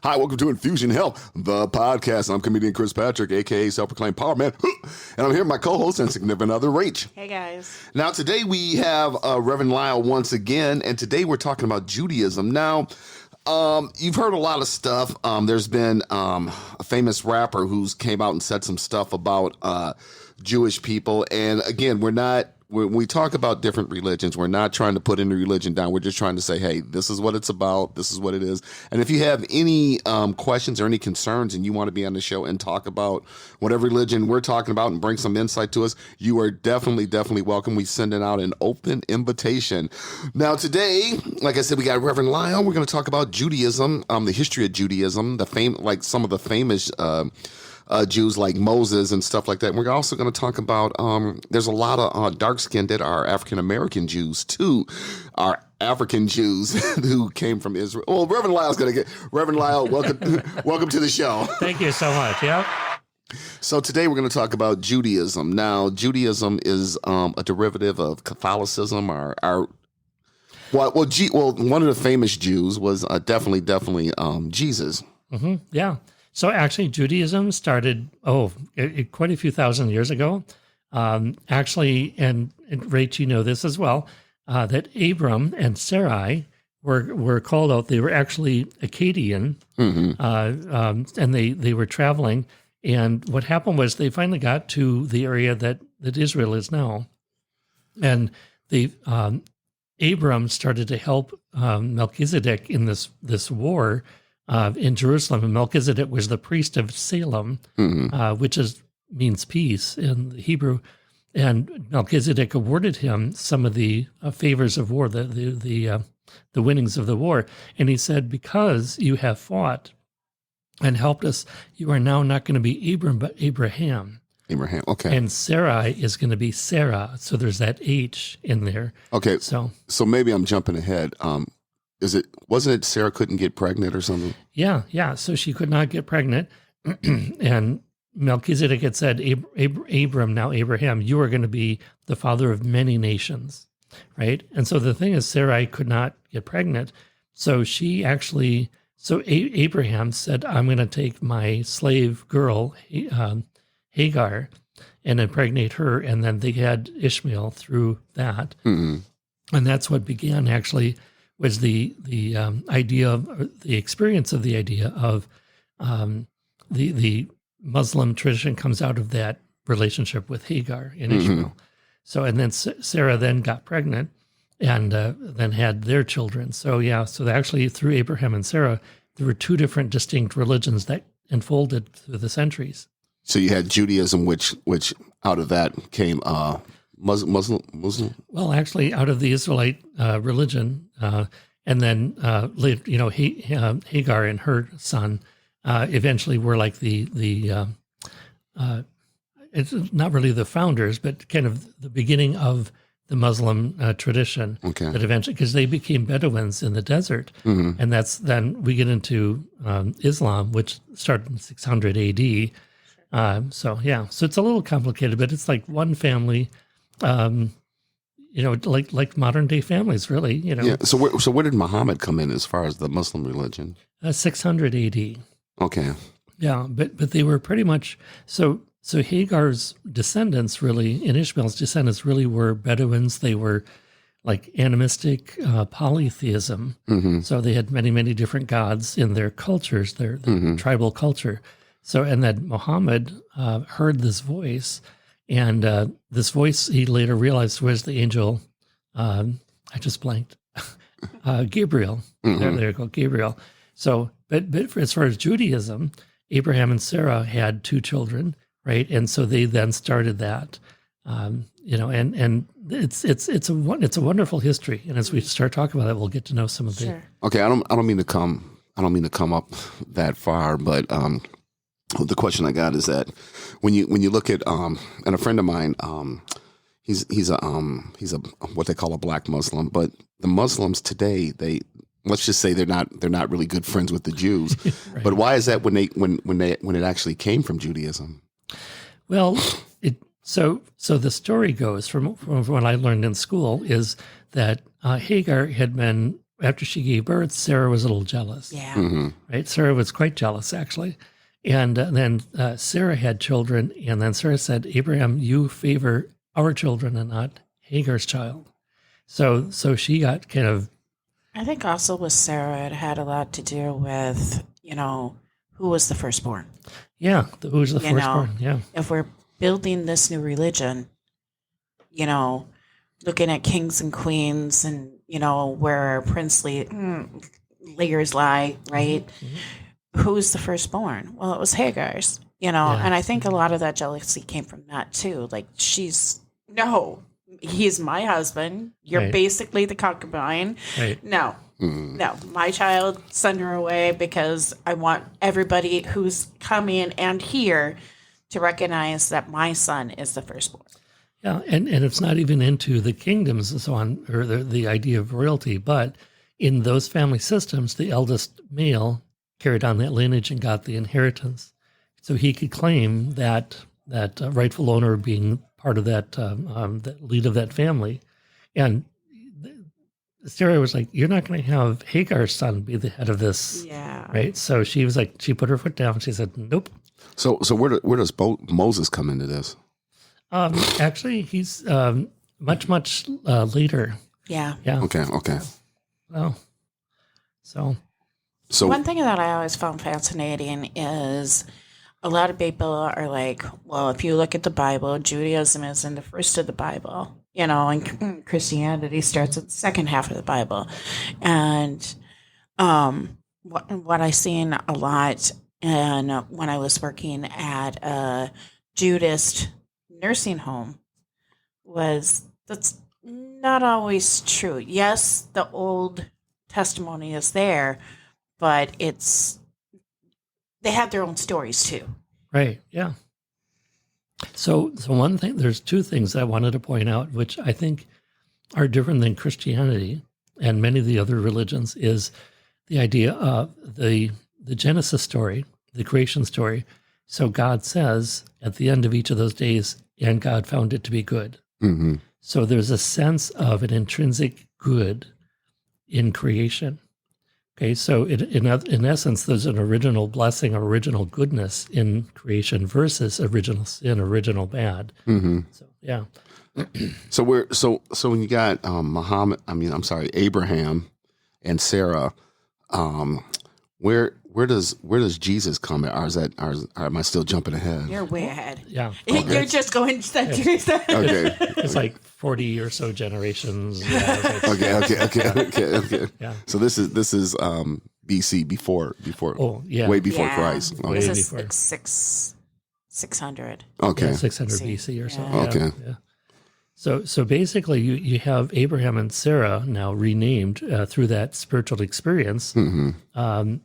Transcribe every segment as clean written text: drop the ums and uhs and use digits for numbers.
Hi, welcome to Infusion Health, the podcast. I'm comedian Chris Patrick, a.k.a. self-proclaimed power man. And I'm here with my co-host and significant other, Rach. Hey, guys. Now, today we have Reverend Lyle once again, and today we're talking about Judaism. Now, you've heard a lot of stuff. There's been a famous rapper who's came out and said some stuff about Jewish people. And again, when we talk about different religions, we're not trying to put any religion down. We're just trying to say, hey, this is what it's about. This is what it is. And if you have any questions or any concerns and you want to be on the show and talk about whatever religion we're talking about and bring some insight to us, you are definitely welcome. We sending out an open invitation. Now, today, like I said, we got Reverend Lyle. We're going to talk about Judaism, the history of Judaism, like some of the famous Jews like Moses and stuff like that. And we're also going to talk about, there's a lot of dark-skinned that are African-American Jews too, are African Jews who came from Israel. Well, Reverend Lyle, welcome to the show. Thank you so much. Yep. So today we're going to talk about Judaism. Now, Judaism is a derivative of Catholicism. One of the famous Jews was definitely Jesus. Mm-hmm. Yeah. So actually, Judaism started, quite a few thousand years ago. Actually, and Rach, you know this as well, that Abram and Sarai were called out. They were actually Akkadian, and they were traveling. And what happened was they finally got to the area that Israel is now. And Abram started to help Melchizedek in this war in Jerusalem, and Melchizedek was the priest of Salem, which means peace in Hebrew. And Melchizedek awarded him some of the favors of war, the winnings of the war. And he said, because you have fought and helped us, you are now not going to be Abram, but Abraham. Abraham, okay. And Sarai is going to be Sarah. So there's that H in there. Okay, so maybe I'm jumping ahead. Wasn't it Sarah couldn't get pregnant or something? Yeah. So she could not get pregnant. And Melchizedek had said, Abram, now Abraham, you are going to be the father of many nations, right? And so the thing is, Sarai could not get pregnant. So Abraham said, I'm going to take my slave girl, Hagar, and impregnate her. And then they had Ishmael through that. Mm-hmm. And that's what began actually was the idea of the experience of the idea of the Muslim tradition comes out of that relationship with Hagar and Ishmael. So, and then Sarah then got pregnant and then had their children. So actually through Abraham and Sarah, there were two different distinct religions that unfolded through the centuries. So you had Judaism, which out of that came Muslim? Well, actually, out of the Israelite religion, and then Hagar and her son eventually were like the it's not really the founders, but kind of the beginning of the Muslim tradition. Okay. That eventually, because they became Bedouins in the desert, and then we get into Islam, which started in 600 A.D. So it's a little complicated, but it's like one family. Like modern day families, really. Yeah. So where did Muhammad come in as far as the Muslim religion? 600 A.D. Okay. Yeah, but they were pretty much so Hagar's descendants really, and Ishmael's descendants really were Bedouins. They were like animistic polytheism. So they had many different gods in their cultures, their tribal culture. So and then Muhammad heard this voice. And this voice, he later realized, was the angel, I just blanked, Gabriel. There you go, Gabriel. So, but as far as Judaism, Abraham and Sarah had two children, right? And so they then started that, and it's a wonderful history. And as we start talking about it, we'll get to know some of it. Okay, I don't mean to come up that far, but the question I got is that when you look at and a friend of mine, he's a what they call a black Muslim, but the Muslims today, let's just say they're not really good friends with the Jews. Right. But why is that when it actually came from Judaism? Well, so the story goes from what I learned in school is that Hagar had been after she gave birth, Sarah was a little jealous. Yeah. Right? Sarah was quite jealous, actually. And then Sarah had children, and then Sarah said, Abraham, you favor our children and not Hagar's child. So she got kind of... I think also with Sarah, it had a lot to do with, who was the firstborn. Yeah, who was the firstborn, yeah. If we're building this new religion, looking at kings and queens and, where princely layers lie, right? Mm-hmm. Who's the firstborn? Well, it was Hagar's, and I think a lot of that jealousy came from that too. Like, he's my husband. You're basically the concubine. Right. No, my child, send her away because I want everybody who's coming and here to recognize that my son is the firstborn. Yeah, and it's not even into the kingdoms and so on, or the idea of royalty, but in those family systems, the eldest male carried on that lineage and got the inheritance. So he could claim that rightful owner being part of that lead of that family. And Sarah was like, you're not going to have Hagar's son be the head of this. Yeah. Right? So she was like, she put her foot down. She said, nope. So where does Moses come into this? Actually, he's much later. Yeah. Yeah. Okay. Well, so one thing that I always found fascinating is a lot of people are like, well, if you look at the Bible, Judaism is in the first of the Bible, and Christianity starts at the second half of the Bible. And what I seen a lot, and when I was working at a Judaist nursing home, that's not always true. Yes, the Old testimony is there, but they have their own stories too. right, yeah. So one thing, there's two things I wanted to point out, which I think are different than Christianity and many of the other religions, is the idea of the Genesis story, the creation story. So God says at the end of each of those days, and God found it to be good. Mm-hmm. So there's a sense of an intrinsic good in creation. Okay, so in essence, there's an original blessing, original goodness in creation versus original sin, original bad. Mm-hmm. So yeah. So when you got Abraham and Sarah, where does Jesus come in? Or am I still jumping ahead? You're way ahead. Yeah. Okay. You're just going centuries. Okay. It's like 40 or so generations. Yeah, Okay. Yeah. So this is BC before. Oh, yeah. Way before Christ. Way This is before. like 600. Okay. Yeah, 600 BC or so. Yeah. Okay. Yeah. So basically, you have Abraham and Sarah now renamed through that spiritual experience. Mm-hmm.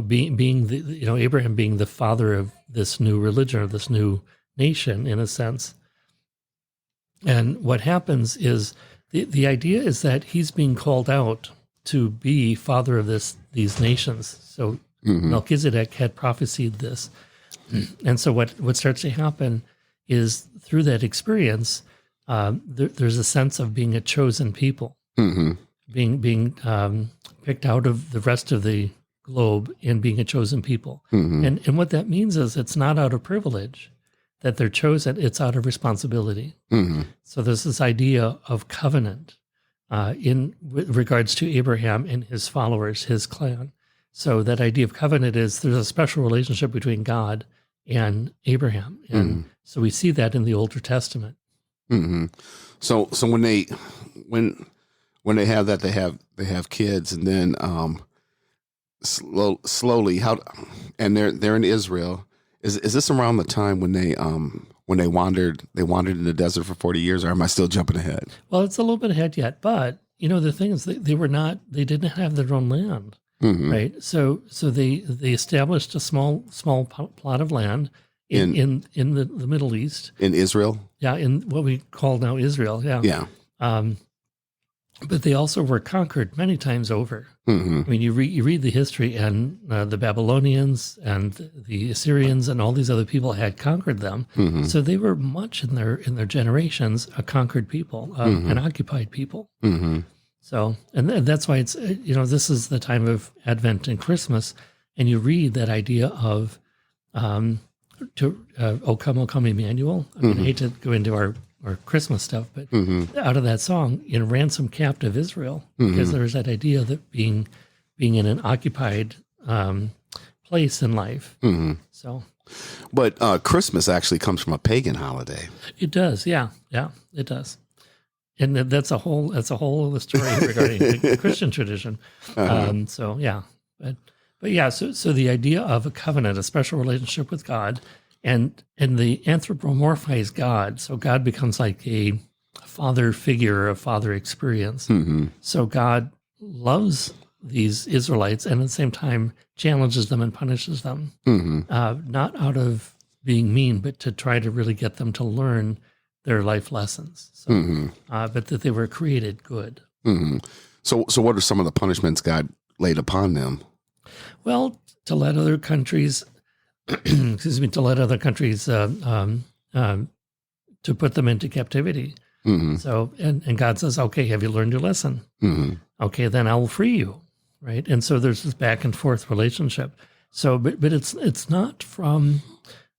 Being the Abraham being the father of this new religion or this new nation in a sense. And what happens is the idea is that he's being called out to be father of these nations. So Melchizedek had prophesied this. And so what starts to happen is through that experience, there's a sense of being a chosen people, being picked out of the rest of the globe and being a chosen people. And what that means is it's not out of privilege that they're chosen, it's out of responsibility. So there's this idea of covenant with regards to Abraham and his followers, his clan. So that idea of covenant is there's a special relationship between God and Abraham. And so we see that in the Older Testament. So when they have that, they have kids, and then slowly and they're in Israel. Is this around the time when they wandered in the desert for 40 years, or am I still jumping ahead? Well, it's a little bit ahead yet, but the thing is they didn't have their own land, right? So they established a small plot of land in the Middle East, in Israel. Yeah, in what we call now Israel. Yeah. Yeah. But they also were conquered many times over. I mean, you read the history, and the Babylonians and the Assyrians and all these other people had conquered them. So they were much in their generations a conquered people, an occupied people. So, and that's why it's, this is the time of Advent and Christmas, and you read that idea of, O come, Emmanuel. I mean, I hate to go into our Christmas stuff, but out of that song, ransom captive Israel, because there's that idea that being in an occupied place in life. So, But Christmas actually comes from a pagan holiday. it does, yeah, it does. And that's a whole other story regarding the Christian tradition. So yeah, but yeah, so the idea of a covenant, a special relationship with God, and the anthropomorphized God. So God becomes like a father figure, a father experience. So God loves these Israelites and at the same time challenges them and punishes them, not out of being mean, but to try to really get them to learn their life lessons. So, but that they were created good. So what are some of the punishments God laid upon them? Well, to let other countries, to let other countries, to put them into captivity. So, and God says, okay, have you learned your lesson? Okay, then I will free you. Right. And so there's this back and forth relationship. So, but it's not from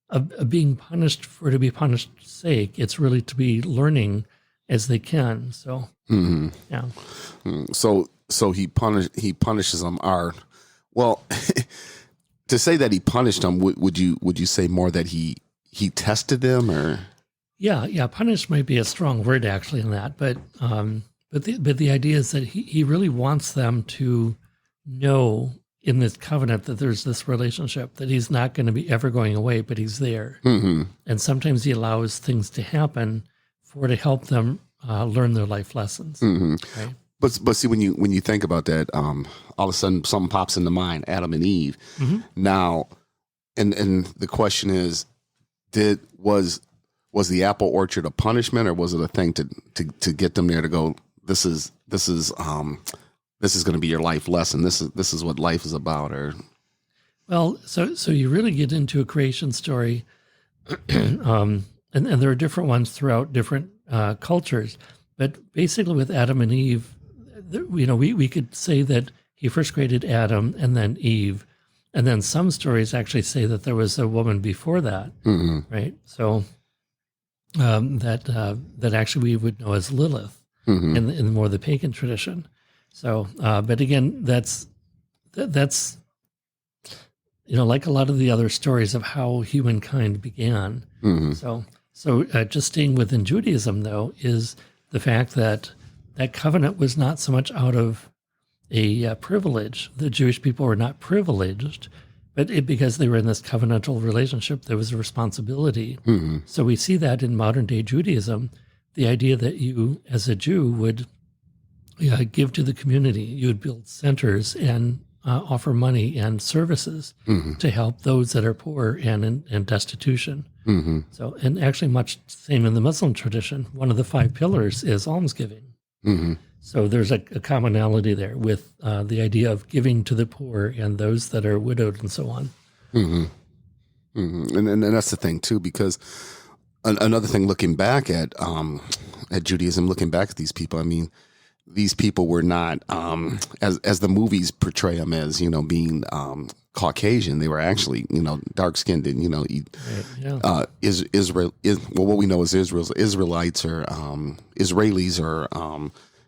a being punished for to be punished sake. It's really to be learning as they can. So, yeah. So he punishes them. To say that he punished them, would you say more that he tested them, or? Yeah. Punish might be a strong word actually in that, but the idea is that he really wants them to know in this covenant that there's this relationship, that he's not going to be ever going away, but he's there. And sometimes he allows things to happen to help them learn their life lessons. Right? But see, when you think about that, all of a sudden something pops into mind: Adam and Eve. Now, and the question is, was the apple orchard a punishment, or was it a thing to get them there to go? This is going to be your life lesson. This is what life is about. Or, well, so you really get into a creation story, and there are different ones throughout different cultures. But basically, with Adam and Eve, we could say that he first created Adam and then Eve, and then some stories actually say that there was a woman before that, right? So that actually we would know as Lilith in more the pagan tradition. So, but again, that's like a lot of the other stories of how humankind began. So just staying within Judaism, though, is the fact that covenant was not so much out of a privilege. The Jewish people were not privileged, but because they were in this covenantal relationship, there was a responsibility. So we see that in modern day Judaism, the idea that you, as a Jew, would give to the community. You would build centers and offer money and services to help those that are poor and in destitution. So, and actually much same in the Muslim tradition. One of the 5 pillars is almsgiving. So there's a commonality there with the idea of giving to the poor and those that are widowed and so on. And that's the thing too, because another thing, looking back at Judaism, looking back at these people, I mean, these people were not, as the movies portray them as, being Caucasian. They were actually, dark skinned and, what we know as Israelites or Israelis or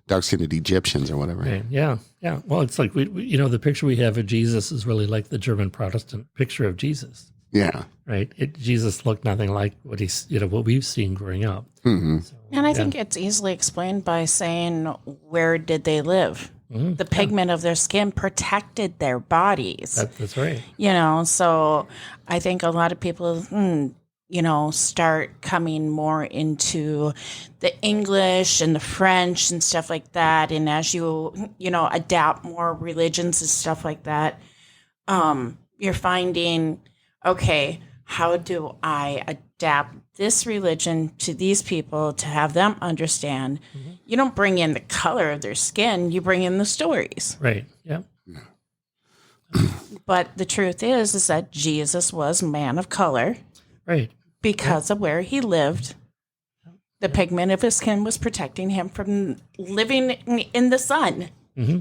dark skinned Egyptians or whatever. Right. Yeah. Well, it's like the picture we have of Jesus is really like the German Protestant picture of Jesus. Yeah. Right. Jesus looked nothing like what what we've seen growing up. And I think it's easily explained by saying, where did they live? The pigment of their skin protected their bodies. That's right. So I think a lot of people, start coming more into the English and the French and stuff like that. And as you adapt more religions and stuff like that, you're finding, okay, how do I adapt this religion to these people to have them understand? You don't bring in the color of their skin, you bring in the stories. Right. Yeah. But the truth is that Jesus was a man of color. Right. Because of where he lived The pigment of his skin was protecting him from living in the sun. Mm-hmm.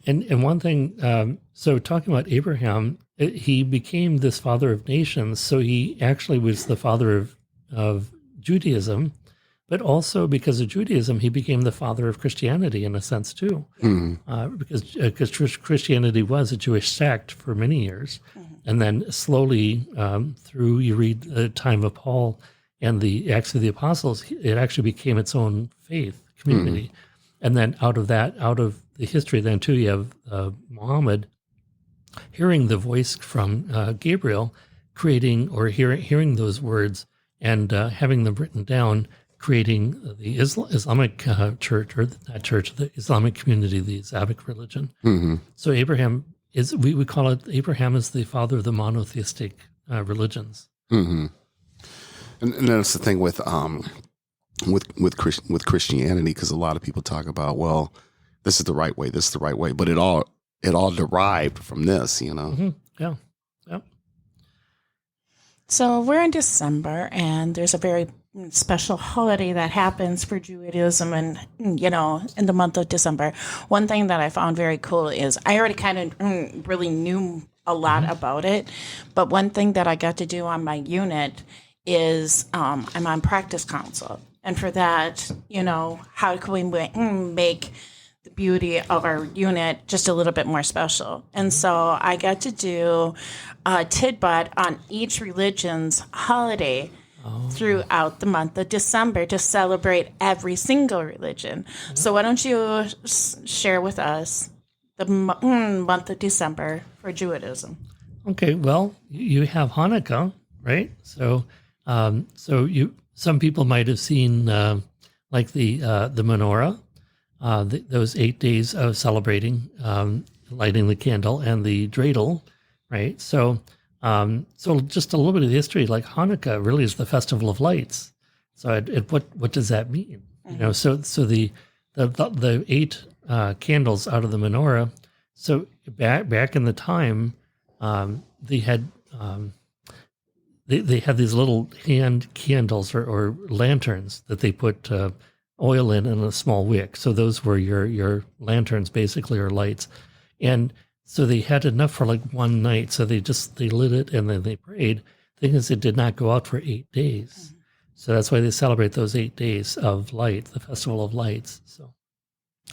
And one thing, so talking about Abraham, he became this father of nations. So he actually was the father of Judaism, but also because of Judaism, he became the father of Christianity in a sense too, because Christianity was a Jewish sect for many years, and then slowly through you read the time of Paul and the Acts of the Apostles, it actually became its own faith community, and then out of the history then too, you have Muhammad hearing the voice from Gabriel, creating or hearing those words and having them written down, creating the Islamic church, or not church, the Islamic community, the Islamic religion. So Abraham is, we call it, Abraham is the father of the monotheistic religions. And that's the thing with Christianity, because a lot of people talk about, well, this is the right way, this is the right way, but it all derived from this, you know. Yeah. So we're in December, and there's a very special holiday that happens for Judaism, and in the month of December. One thing that I found very cool is I already kind of really knew a lot about it, but one thing that I got to do on my unit is I'm on practice council, and for that, how can we make the beauty of our unit just a little bit more special? And so I got to do a tidbit on each religion's holiday throughout the month of December to celebrate every single religion. So why don't you share with us the month of December for Judaism? Okay, well, you have Hanukkah, right? So some people might have seen like the menorah, those 8 days of celebrating, lighting the candle, and the dreidel, right? So just a little bit of the history, like Hanukkah really is the festival of lights. So what does that mean? So the 8 candles out of the menorah. So back in the time, they had these little hand candles or lanterns that they put oil in a small wick. So those were your lanterns, basically, or lights. And so they had enough for like one night. So they lit it and then they prayed. The thing is, it did not go out for 8 days. So that's why they celebrate those 8 days of light, the festival of lights. So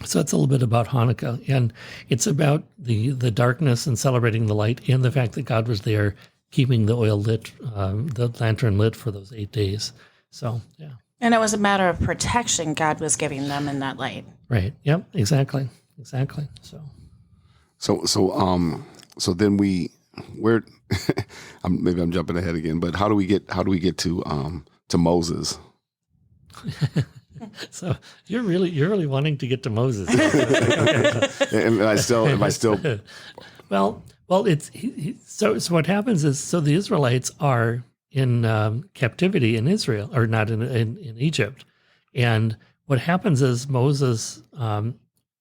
that's a little bit about Hanukkah. And it's about the darkness and celebrating the light, and the fact that God was there keeping the oil lit, the lantern lit for those 8 days. So, yeah. And it was a matter of protection God was giving them in that light. Right. Yep. Exactly. So then where maybe I'm jumping ahead again, but how do we get to Moses? So you're really wanting to get to Moses. Am I still? Well, it's so what happens is, so the Israelites are in captivity in Israel, or not in Egypt, and what happens is Moses,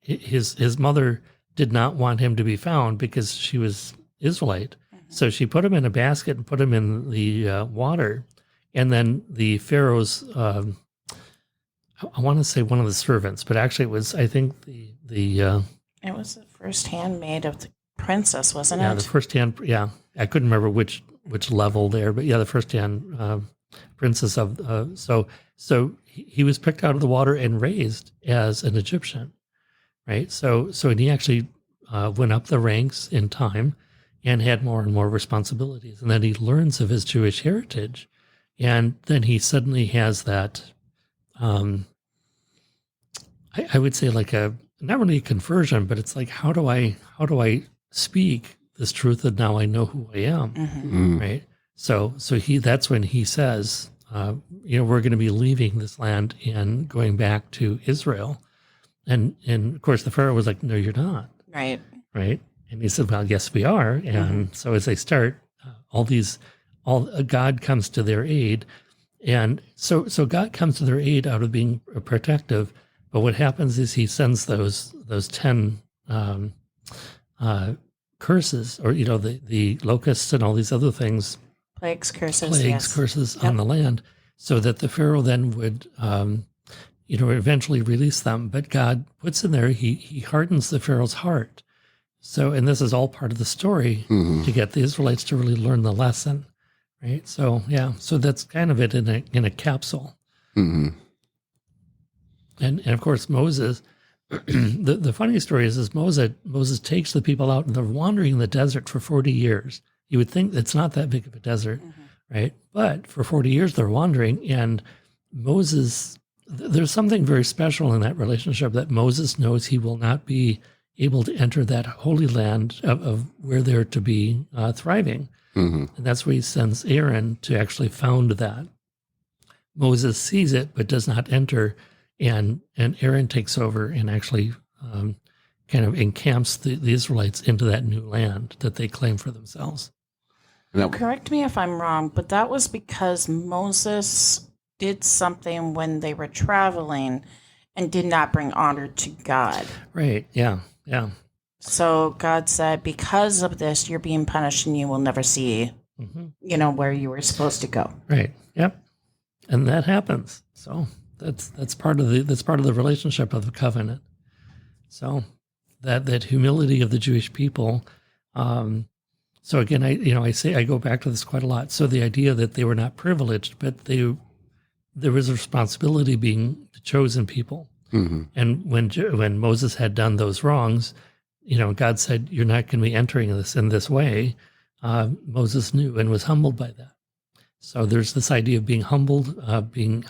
his mother did not want him to be found because she was Israelite, so she put him in a basket and put him in the water, and then the Pharaoh's, I want to say one of the servants, but actually it was, I think it was the first handmaid of the princess, wasn't it? Yeah, the first hand. Yeah, I couldn't remember which level there, but yeah, the first hand princess of. So he was picked out of the water and raised as an Egyptian, right? So he actually went up the ranks in time and had more and more responsibilities, and then he learns of his Jewish heritage, and then he suddenly has that. I would say like not really a conversion, but it's like, how do I speak this truth that now I know who I am, right? So that's when he says, we're going to be leaving this land and going back to Israel, and of course the Pharaoh was like, no, you're not, right, and he said, well, yes, we are, and so as they start, God comes to their aid, and so God comes to their aid out of being protective. But what happens is he sends those 10 curses, or the locusts and all these other things, plagues, curses on the land. so that the Pharaoh then would, eventually release them. But God puts in there, he hardens the Pharaoh's heart. So, and this is all part of the story to get the Israelites to really learn the lesson, right? So, yeah, so that's kind of it in a capsule. And of course, Moses, the funny story is Moses takes the people out and they're wandering in the desert for 40 years. You would think it's not that big of a desert, right? But for 40 years they're wandering, and Moses, there's something very special in that relationship that Moses knows he will not be able to enter that holy land of where they're to be thriving. And that's where he sends Aaron to actually found that. Moses sees it, but does not enter. And Aaron takes over and actually kind of encamps the Israelites into that new land that they claim for themselves. Correct me if I'm wrong, but that was because Moses did something when they were traveling and did not bring honor to God. Right, yeah. So God said, because of this, you're being punished and you will never see, where you were supposed to go. Right, yep. And that happens. So that's part of the relationship of the covenant. So that humility of the Jewish people. So again, I go back to this quite a lot. So the idea that they were not privileged, but there was a responsibility being the chosen people. And when Moses had done those wrongs, God said, "You're not going to be entering this in this way." Moses knew and was humbled by that. So there's this idea of being humbled, being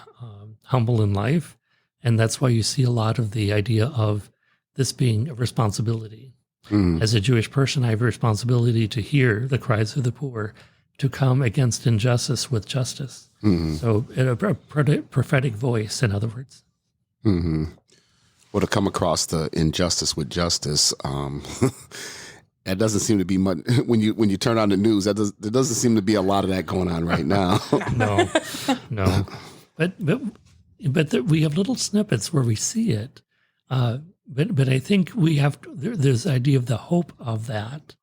humble in life. And that's why you see a lot of the idea of this being a responsibility. As a Jewish person, I have a responsibility to hear the cries of the poor, to come against injustice with justice. So a prophetic voice, in other words. Well, to come across the injustice with justice, that doesn't seem to be much. When you turn on the news, there doesn't seem to be a lot of that going on right now. No. But we have little snippets where we see it. But I think we have there's the idea of the hope of that,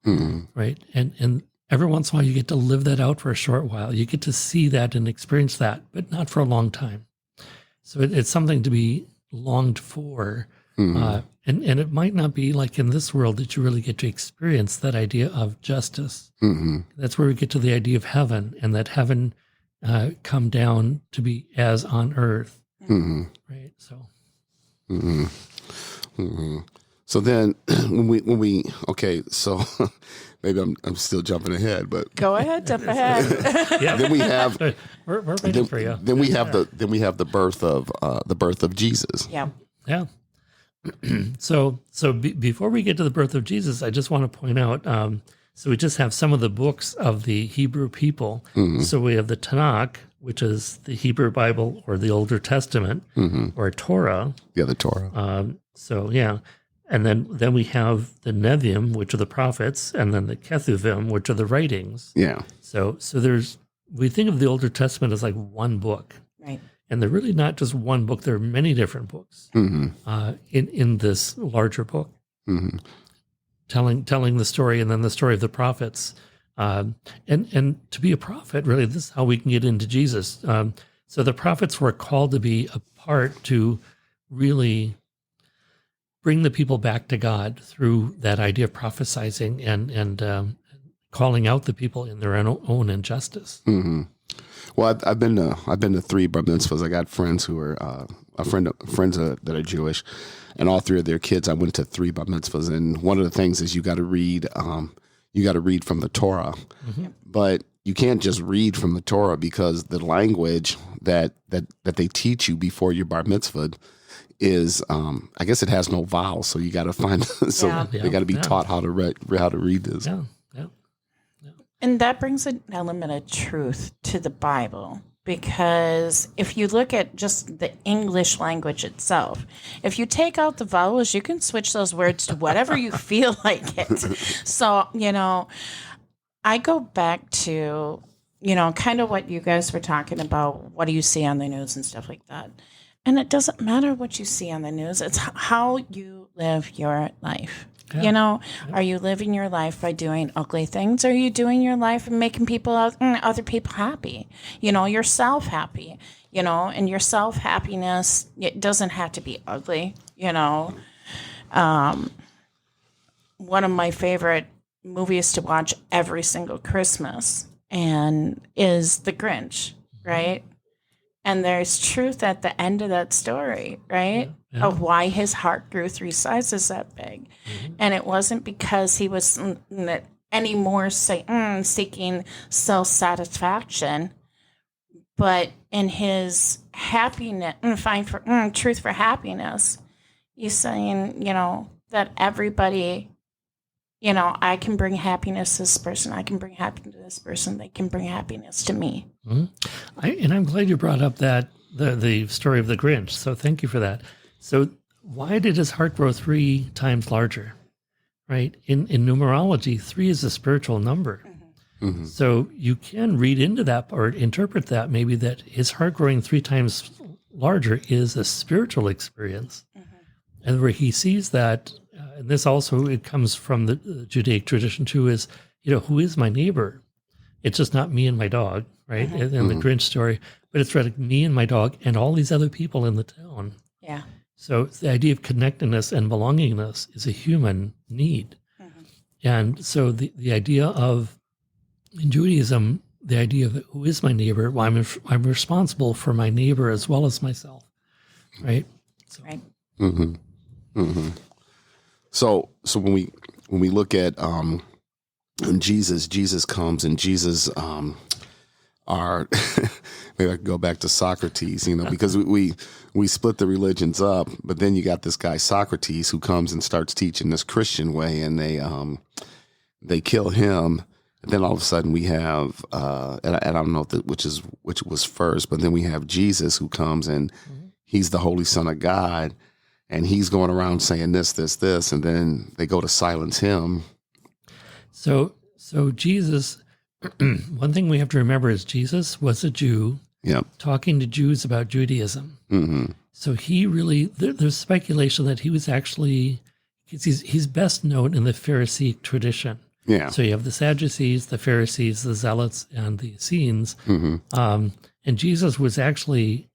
right? And every once in a while you get to live that out for a short while. You get to see that and experience that, but not for a long time. So it's something to be longed for. And it might not be like in this world that you really get to experience that idea of justice. That's where we get to the idea of heaven, and that heaven come down to be as on earth, right? So. So then when we so maybe I'm still jumping ahead, but go ahead, jump ahead. Then we have we're waiting for you. Then we have the birth of Jesus. Yeah. So before we get to the birth of Jesus, I just want to point out. So we just have some of the books of the Hebrew people. So we have the Tanakh, which is the Hebrew Bible or the Older Testament, or Torah. Yeah, the Torah. And then we have the Nevi'im, which are the prophets, and then the Ketuvim, which are the writings. Yeah. So we think of the Older Testament as like one book, Right. And they're really not just one book. There are many different books in this larger book, telling the story, and then the story of the prophets. And to be a prophet, really, this is how we can get into Jesus. So the prophets were called to be a part to really bring the people back to God through that idea of prophesizing and calling out the people in their own injustice. Well, I've been to 3 bar mitzvahs. I got friends who are friends that are Jewish, and all 3 of their kids. I went to 3 bar mitzvahs, and one of the things is you got to read from the Torah, but you can't just read from the Torah because the language that they teach you before your bar mitzvah is I guess it has no vowels, so you got to find they got to be taught how to read this. Yeah. And that brings an element of truth to the Bible, because if you look at just the English language itself, if you take out the vowels, you can switch those words to whatever you feel like it. So, I go back to, kind of what you guys were talking about. What do you see on the news and stuff like that? And it doesn't matter what you see on the news. It's how you live your life. Yeah. Are you living your life by doing ugly things? Or are you doing your life and making other people happy? Yourself happy? and your self-happiness, it doesn't have to be ugly, one of my favorite movies to watch every single Christmas and is The Grinch, right? And there's truth at the end of that story, right? Yeah. Of why his heart grew 3 sizes that big. And it wasn't because he was anymore seeking self-satisfaction, but in his happiness, truth for happiness, he's saying, that everybody, I can bring happiness to this person. I can bring happiness to this person. They can bring happiness to me. And I'm glad you brought up that the story of the Grinch. So thank you for that. So why did his heart grow 3 times larger? Right? In numerology, 3 is a spiritual number. Mm-hmm. So you can read into that or interpret that maybe that his heart growing 3 times larger is a spiritual experience. And where he sees that, and this also, it comes from the Judaic tradition too, is, who is my neighbor? It's just not me and my dog, right? In the Grinch story, but it's like me and my dog and all these other people in the town. Yeah. So the idea of connectedness and belongingness is a human need. And so the idea of, in Judaism, the idea of who is my neighbor? Well, I'm responsible for my neighbor as well as myself, right? So, Right. Mm-hmm. Mm-hmm. So when we look at Jesus comes and Jesus are maybe I could go back to Socrates, because we split the religions up, but then you got this guy Socrates who comes and starts teaching this Christian way, and they kill him. And then all of a sudden we have and I don't know which was first, but then we have Jesus who comes and he's the Holy Son of God. And he's going around saying this, and then they go to silence him. So Jesus, one thing we have to remember is Jesus was a Jew talking to Jews about Judaism. Mm-hmm. So he really, there's speculation that he was actually, he's best known in the Pharisaic tradition. Yeah. So you have the Sadducees, the Pharisees, the Zealots, and the Essenes. And Jesus was actually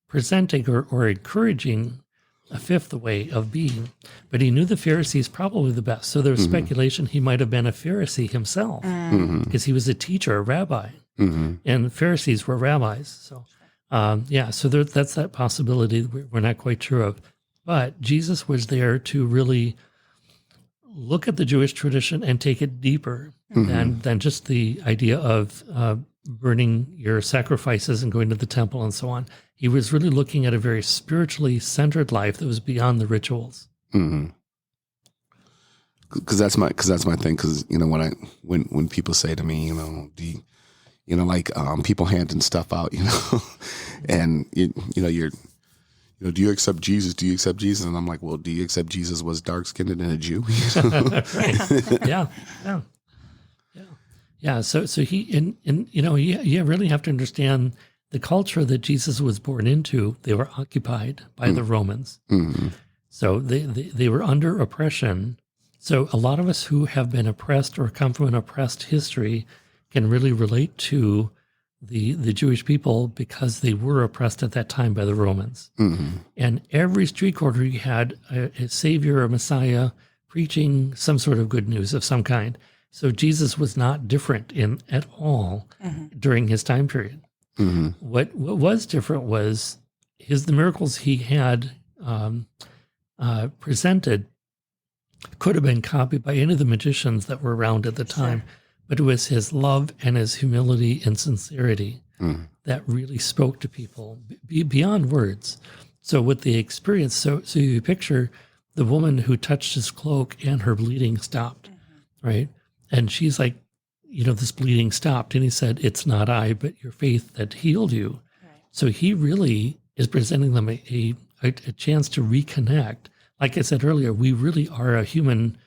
presenting or encouraging a 5th way of being, but he knew the Pharisees probably the best. So there's speculation he might have been a Pharisee himself because he was a teacher, a rabbi, and Pharisees were rabbis. So, so that's that possibility we're not quite sure of. But Jesus was there to really look at the Jewish tradition and take it deeper than just the idea of burning your sacrifices and going to the temple and so on. He was really looking at a very spiritually centered life that was beyond the rituals. Because that's my thing. Because when people say to me, do you, people handing stuff out, and you're. Do you accept Jesus? Do you accept Jesus? And I'm like, well, do you accept Jesus was dark skinned and a Jew? Yeah. So he, and you really have to understand the culture that Jesus was born into. They were occupied by the Romans. So they were under oppression. So a lot of us who have been oppressed or come from an oppressed history can really relate to the Jewish people because they were oppressed at that time by the Romans. And every street corner you had a savior, a Messiah, preaching some sort of good news of some kind. So Jesus was not different at all during his time period. What was different was the miracles he had presented could have been copied by any of the magicians that were around at the time. But it was his love and his humility and sincerity that really spoke to people beyond words. So what they experienced, so you picture the woman who touched his cloak and her bleeding stopped, right? And she's like, this bleeding stopped. And he said, it's not I, but your faith that healed you. Right. So he really is presenting them a chance to reconnect. Like I said earlier, we really are a human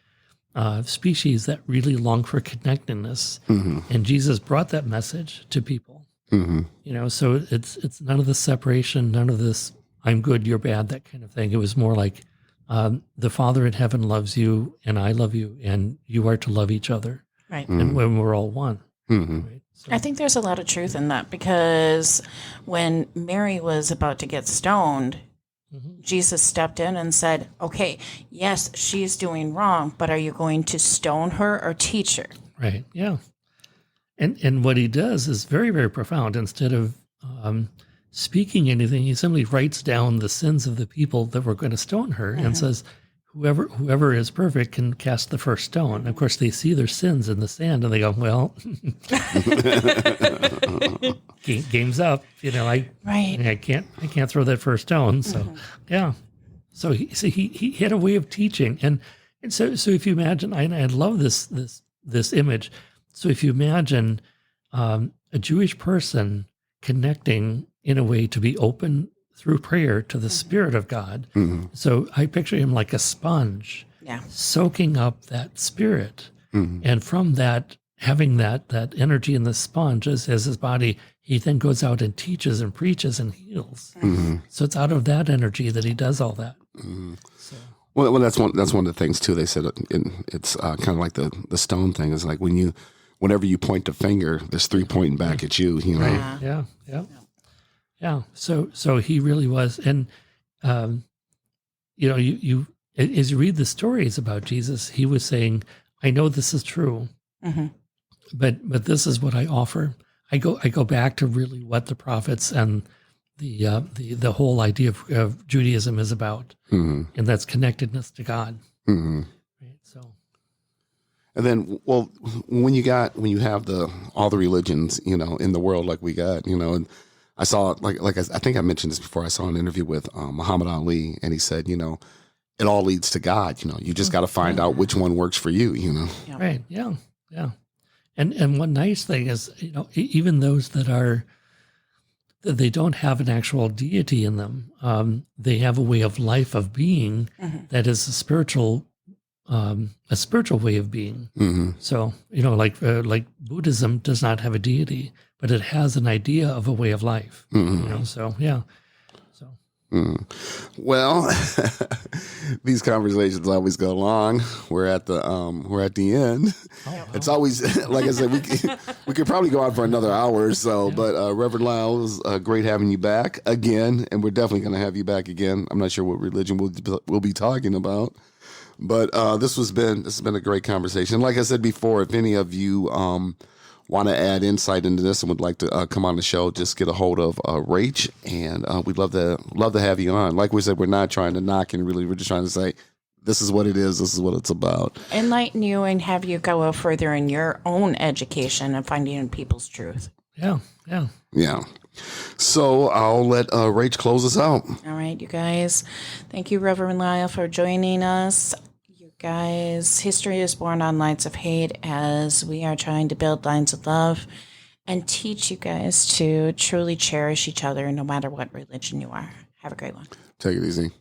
species that really long for connectedness. And Jesus brought that message to people. So it's none of this separation, none of this I'm good, you're bad, that kind of thing. It was more like the Father in heaven loves you and I love you and you are to love each other. Right. And when we're all one. Right? So, I think there's a lot of truth in that, because when Mary was about to get stoned, Jesus stepped in and said, okay, yes, she's doing wrong, but are you going to stone her or teach her? right, yeah. And what he does is very, very profound. Instead of speaking anything, he simply writes down the sins of the people that were going to stone her and says, whoever is perfect can cast the first stone. Of course, they see their sins in the sand and they go, well, game's up. I can't throw that first stone. So, yeah. So he had a way of teaching. And so if you imagine, I love this image. So if you imagine a Jewish person connecting in a way to be open through prayer to the Spirit of God. So I picture him like a sponge, soaking up that Spirit. And from that, having that energy in the sponge as his body, he then goes out and teaches and preaches and heals. So it's out of that energy that he does all that. So. Well, that's one of the things too. They said it's kind of like the stone thing. Is like whenever you point the finger, there's three pointing back at you. Right. Yeah. So he really was, and you as you read the stories about Jesus, he was saying, "I know this is true, but this is what I offer. I go back to really what the prophets and the whole idea of Judaism is about, and that's connectedness to God." Right. So. And then, well, when you have all the religions, in the world like we got, and I saw, I think I mentioned this before. I saw an interview with Muhammad Ali, and he said, it all leads to God. You just got to find out which one works for you. Right. Yeah. And one nice thing is, even those that they don't have an actual deity in them, they have a way of life of being that is a spiritual way of being. So, like Buddhism does not have a deity, but it has an idea of a way of life. So yeah. So. Well, these conversations always go long. We're at the end. It's always, like I said, we could probably go on for another hour or so. But Reverend Lyle, it was great having you back again, and we're definitely going to have you back again. I'm not sure what religion we'll be talking about. But this has been a great conversation. Like I said before, if any of you want to add insight into this and would like to come on the show, just get a hold of Rach, and we'd love to have you on. Like we said, we're not trying to knock and really, we're just trying to say this is what it is, this is what it's about. Enlighten you and have you go further in your own education and finding people's truth. Yeah. So I'll let Rach close us out. All right, you guys. Thank you, Reverend Lyle, for joining us. You guys, history is born on lines of hate, as we are trying to build lines of love and teach you guys to truly cherish each other no matter what religion you are. Have a great one. Take it easy.